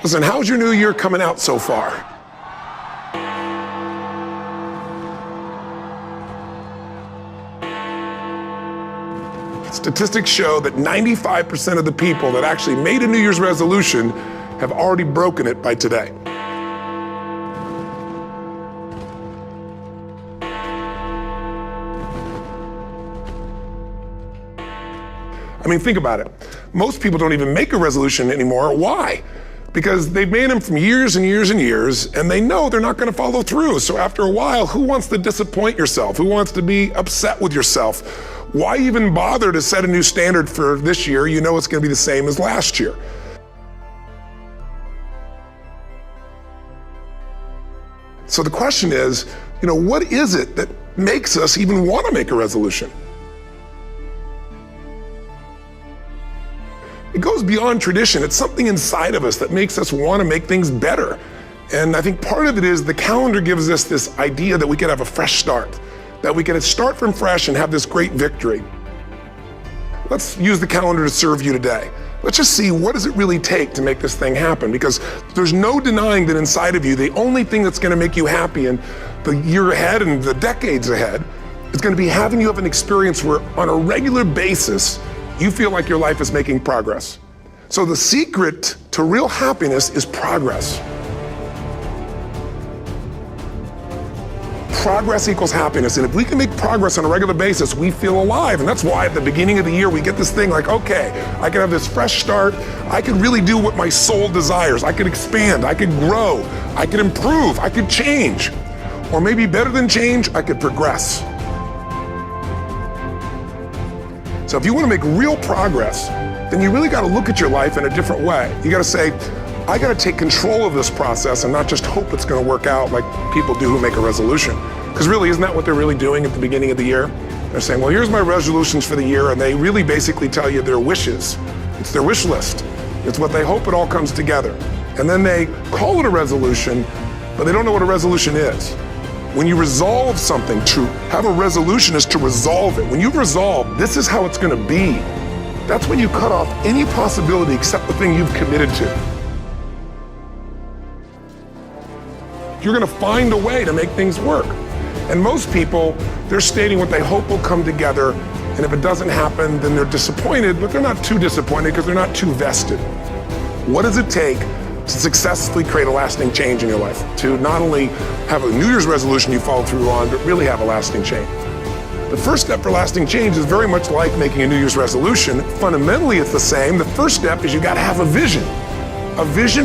Listen, how's your new year coming out so far? Statistics show that 95% of the people that actually made a New Year's resolution have already broken it by today. I mean, think about it. Most people don't even make a resolution anymore. Why? Because they've made them from years and years and years, and they know they're not going to follow through. So after a while, who wants to disappoint yourself? Who wants to be upset with yourself? Why even bother to set a new standard for this year? You know it's going to be the same as last year. So the question is, what is it that makes us even want to make a resolution? It goes beyond tradition. It's something inside of us that makes us want to make things better. And I think part of it is the calendar gives us this idea that we could have a fresh start, that we can start from fresh and have this great victory. Let's use the calendar to serve you today. Let's just see, what does it really take to make this thing happen? Because there's no denying that inside of you, the only thing that's going to make you happy in the year ahead and the decades ahead is going to be having you have an experience where on a regular basis, you feel like your life is making progress. So the secret to real happiness is progress. Progress equals happiness, and if we can make progress on a regular basis, we feel alive. And that's why at the beginning of the year, we get this thing like, okay, I can have this fresh start. I can really do what my soul desires. I could expand, I could grow, I could improve, I could change. Or maybe better than change, I could progress. So if you want to make real progress, then you really got to look at your life in a different way. You got to say, I got to take control of this process and not just hope it's going to work out like people do who make a resolution. Because really, isn't that what they're really doing at the beginning of the year? They're saying, well, here's my resolutions for the year, and they really basically tell you their wishes. It's their wish list. It's what they hope it all comes together. And then they call it a resolution, but they don't know what a resolution is. When you resolve something, to have a resolution is to resolve it. When you've resolved, this is how it's going to be. That's when you cut off any possibility except the thing you've committed to. You're going to find a way to make things work. And most people, they're stating what they hope will come together, and if it doesn't happen, then they're disappointed, but they're not too disappointed because they're not too vested. What does it take to successfully create a lasting change in your life? To not only have a New Year's resolution you follow through on, but really have a lasting change. The first step for lasting change is very much like making a New Year's resolution. Fundamentally, it's the same. The first step is you got to have a vision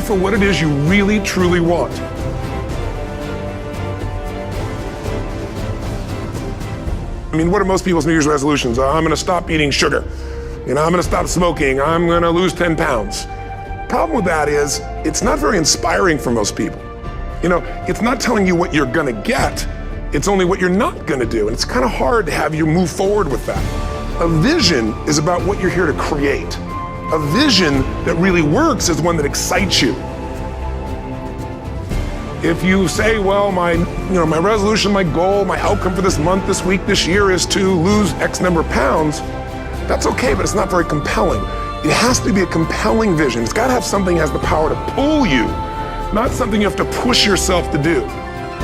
for what it is you really, truly want. I mean, what are most people's New Year's resolutions? I'm going to stop eating sugar. I'm going to stop smoking. I'm going to lose 10 pounds. Problem with that is it's not very inspiring for most people. It's not telling you what you're going to get. It's only what you're not going to do. And it's kind of hard to have you move forward with that. A vision is about what you're here to create. A vision that really works is one that excites you. If you say, well, my resolution, my goal, my outcome for this month, this week, this year is to lose X number of pounds, that's okay, but it's not very compelling. It has to be a compelling vision. It's got to have something that has the power to pull you, not something you have to push yourself to do.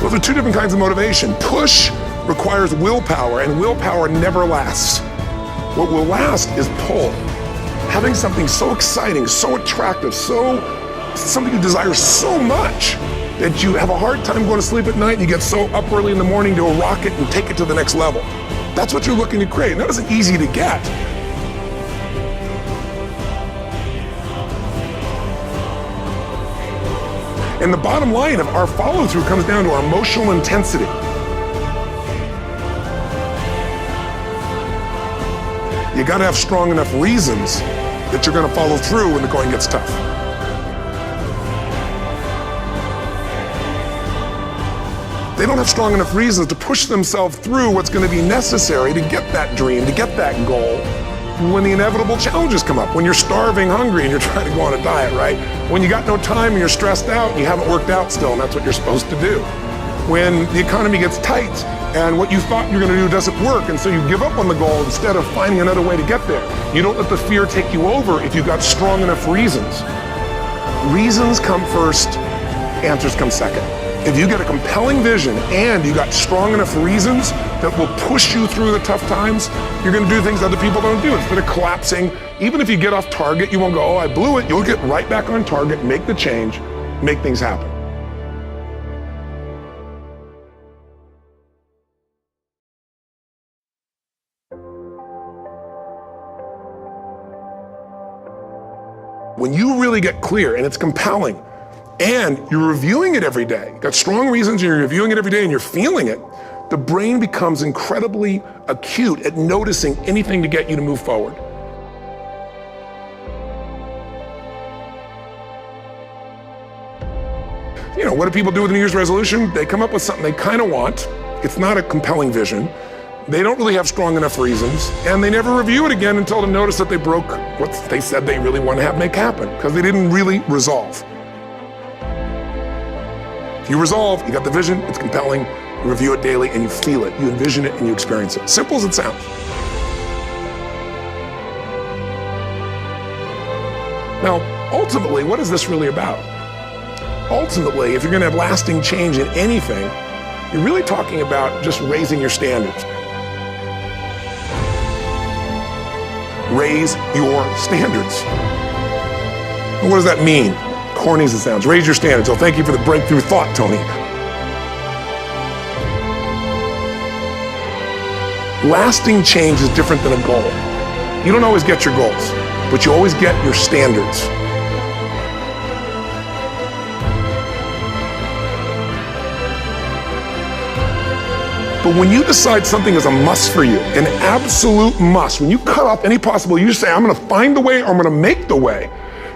Those are two different kinds of motivation. Push requires willpower, and willpower never lasts. What will last is pull. Having something so exciting, so attractive, something you desire so much that you have a hard time going to sleep at night and you get so up early in the morning to rock it and take it to the next level. That's what you're looking to create. And that isn't easy to get. And the bottom line of our follow-through comes down to our emotional intensity. You got to have strong enough reasons that you're going to follow through when the going gets tough. They don't have strong enough reasons to push themselves through what's going to be necessary to get that dream, to get that goal, when the inevitable challenges come up, when you're starving, hungry, and you're trying to go on a diet, right? When you got no time and you're stressed out and you haven't worked out still, and that's what you're supposed to do. When the economy gets tight and what you thought you were going to do doesn't work, and so you give up on the goal instead of finding another way to get there. You don't let the fear take you over if you've got strong enough reasons. Reasons come first, answers come second. If you get a compelling vision and you got strong enough reasons that will push you through the tough times, you're gonna do things other people don't do. Instead of collapsing, even if you get off target, you won't go, oh, I blew it. You'll get right back on target, make the change, make things happen. When you really get clear and it's compelling, and you're reviewing it every day, you've got strong reasons, and you're reviewing it every day and you're feeling it, the brain becomes incredibly acute at noticing anything to get you to move forward. You know, what do people do with a New Year's resolution? They come up with something they kind of want. It's not a compelling vision. They don't really have strong enough reasons, and they never review it again until they notice that they broke what they said they really want to have make happen, because they didn't really resolve. If you resolve, you got the vision, it's compelling, you review it daily and you feel it, you envision it and you experience it. Simple as it sounds. Now, ultimately, what is this really about? Ultimately, if you're gonna have lasting change in anything, you're really talking about just raising your standards. Raise your standards. And what does that mean? Corny as it sounds. Raise your standards. Oh, thank you for the breakthrough thought, Tony. Lasting change is different than a goal. You don't always get your goals, but you always get your standards. But when you decide something is a must for you, an absolute must, when you cut off any possible, you say, I'm gonna find the way or I'm gonna make the way.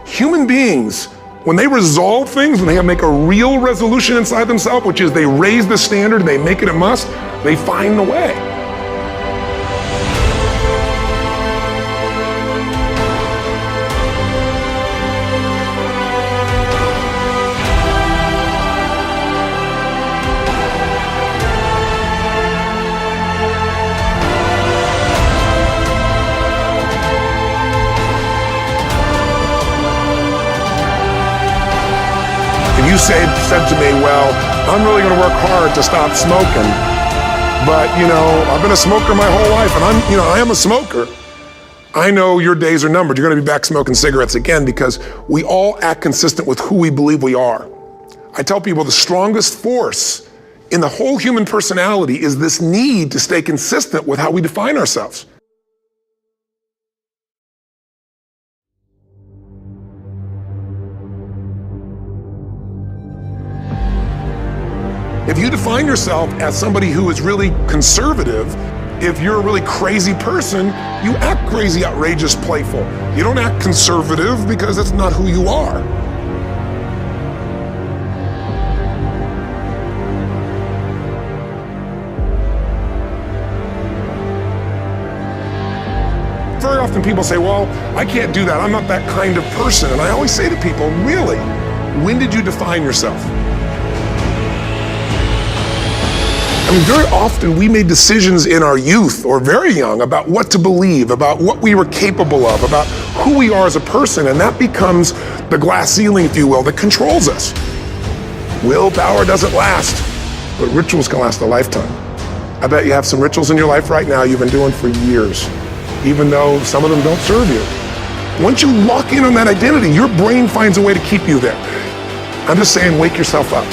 Human beings, when they resolve things, when they make a real resolution inside themselves, which is they raise the standard, they make it a must, they find the way. You said to me, well, I'm really gonna work hard to stop smoking, but I've been a smoker my whole life, and I am a smoker. I know your days are numbered. You're gonna be back smoking cigarettes again, because we all act consistent with who we believe we are. I tell people the strongest force in the whole human personality is this need to stay consistent with how we define ourselves. If you define yourself as somebody who is really conservative, if you're a really crazy person, you act crazy, outrageous, playful. You don't act conservative because that's not who you are. Very often people say, well, I can't do that. I'm not that kind of person. And I always say to people, really, when did you define yourself? I mean, very often we made decisions in our youth or very young about what to believe, about what we were capable of, about who we are as a person, and that becomes the glass ceiling, if you will, that controls us. Willpower doesn't last, but rituals can last a lifetime. I bet you have some rituals in your life right now you've been doing for years, even though some of them don't serve you. Once you lock in on that identity, your brain finds a way to keep you there. I'm just saying, wake yourself up.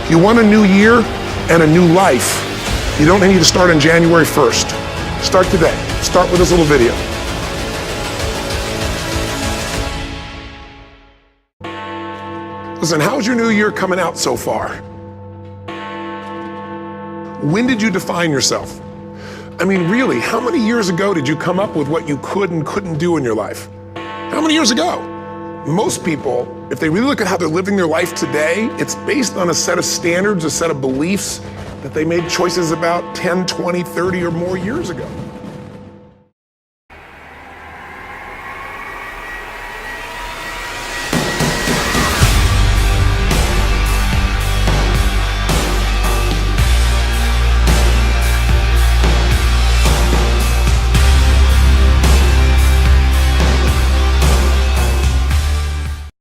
You want a new year and a new life. You don't need to start on January 1st. Start today. Start with this little video. Listen, how's your new year coming out so far? When did you define yourself? I mean, really, how many years ago did you come up with what you could and couldn't do in your life? How many years ago? Most people, if they really look at how they're living their life today, it's based on a set of standards, a set of beliefs that they made choices about 10, 20, 30 or more years ago.